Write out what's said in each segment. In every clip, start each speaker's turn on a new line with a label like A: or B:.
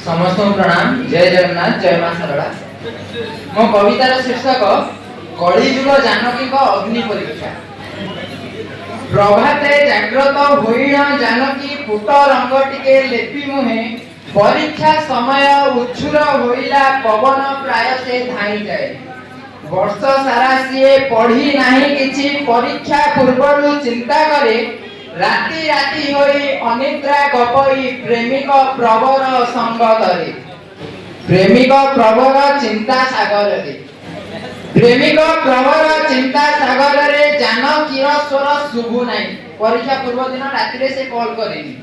A: समस्त प्रणाम। जय जगन्नाथ, जय मां सरला। मो कवितार शीर्षक कलिजुग जानकी अग्नि परीक्षा। प्रभाते जाग्रत होइण जानकी पुट रंग टिके लेपि मुहे परीक्षा समय उच्छुर होइला पवन प्राय से धाई जाए। वर्ष सारा सीए पढ़ी नाही किछि परीक्षा पूर्वरु चिंता करे राति राति होई अनिद्रा गपई प्रेमिक प्रवर संग धरे। प्रेमिक प्रवर चिंता सागर रे प्रेमिक प्रवर चिंता सागर रे जानकीर स्वर शुभु नाही। परीक्षा पूर्व दिन राति रे से कॉल करेनी।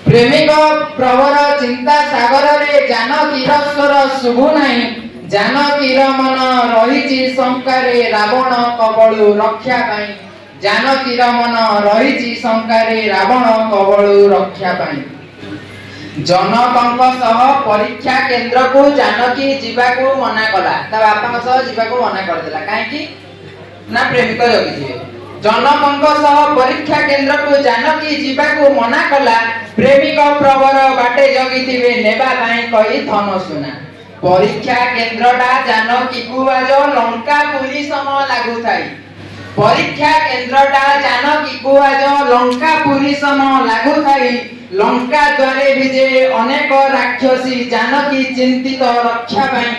A: प्रेमिक प्रवर चिंता सागर रे जानकीर स्वर शुभु नाही। जानकीर मन रहिछि शंकारे रावण कबळु रक्षा पाई। जानकीर मन रहिछि शंकारे रावण कबळु रक्षा पाई। जनकंक सह परीक्षा केंद्र को जानकी जीवाको मना कला। ता बापा सह जीवाको मना कर देला काहे ना प्रेमिक जगिथिबे। जनकंक सह परीक्षा केंद्र को जानकी जीवाको मना कला। प्रेमिक प्रवर बाटे जगिथिबे नेबा काई कहि धन सुना। परीक्षा केंद्रटा जानकी को आज लंका पुरी सम लागु थाई। परीक्षा केंद्रटा जानकी को आज लंका पुरी सम लागु थाई। लंका द्वारे विजे अनेक राक्षसी जानकी चिंतित रक्षा पाई।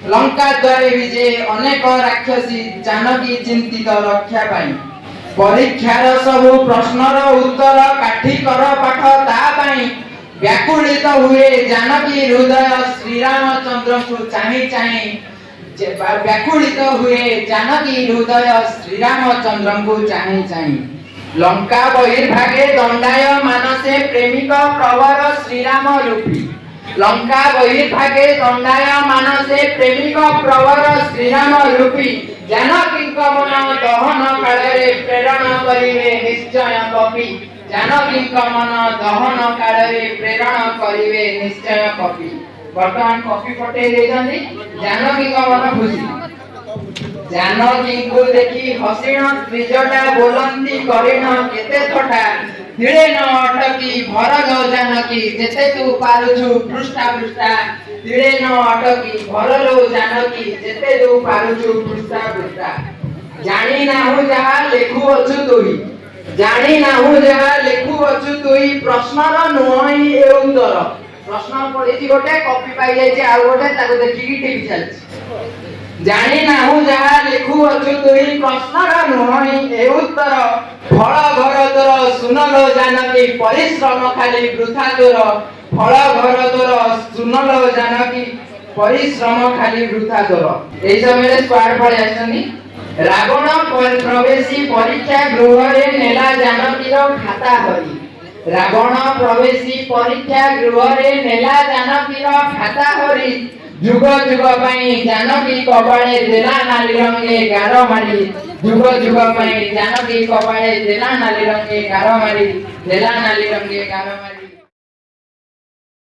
A: लंका द्वारे विजे अनेक राक्षसी जानकी चिंतित रक्षा पाई। परीक्षार सब प्रश्नर उत्तर काठी कर पाठ ता पाई। व्याकुलित हुए जानकी हृदय श्री रामचंद्र को चाहि चाहि। व्याकुलित हुए जानकी हृदय श्री रामचंद्र को चाहि चाहि। लंका बहिर्भागे दंडाय मानसे प्रेमिक प्रवर श्रीराम रूपी। लंका बहिर्भागे दंडाय मानसे प्रेमिक प्रवर श्रीराम रूपी। जानकी मन दहन काले प्रेरण करिवे निश्चय कपि। जानकी मन दहन काले प्रेरण करिवे निश्चय कपि। वर्तमान कपि पटे देजनी जानकी मन खुशी। जानकी को देखी हसीण त्रिजटा बोलंती करिण केते थटा। धिड़े न अटकी भरग जानकी जेते तू पारुछु पृष्ठा पृष्ठा। धिड़े न अटकी भरलो जानकी जेते तू पारुछु पृष्ठा पृष्ठा। जानी नाहु जहा लेखु अछु तुई। जानी नाहु जहा लेखु अछु तुई प्रश्नर नुई ए उत्तर। प्रश्न पढिछि गोटे कॉपी पाई जाइछि आ गोटे ताको देखि टीवी चलछि। जानी नाहु जहा लेखु अछु तुई प्रश्नर नुई ए उत्तर। फल घर तोर सुनलो जानकी परिश्रम खाली वृथा तोर। फल घर तोर सुनलो जानकी परिश्रम खाली वृथा तोर। एई समय स्क्वाड पळे आछनी। रावण प्रवेशी परीक्षा गृह रे नेला जानकीर खाता हरि। रावण प्रवेशी परीक्षा गृह रे नेला जानकीर खाता हरि। जुग जुग पई जानकी कपाळे देला नाली रंगे गार मारी। जुग जुग पई जानकी कपाळे देला नाली रंगे गार मारी। देला नाली रंगे गार मारी।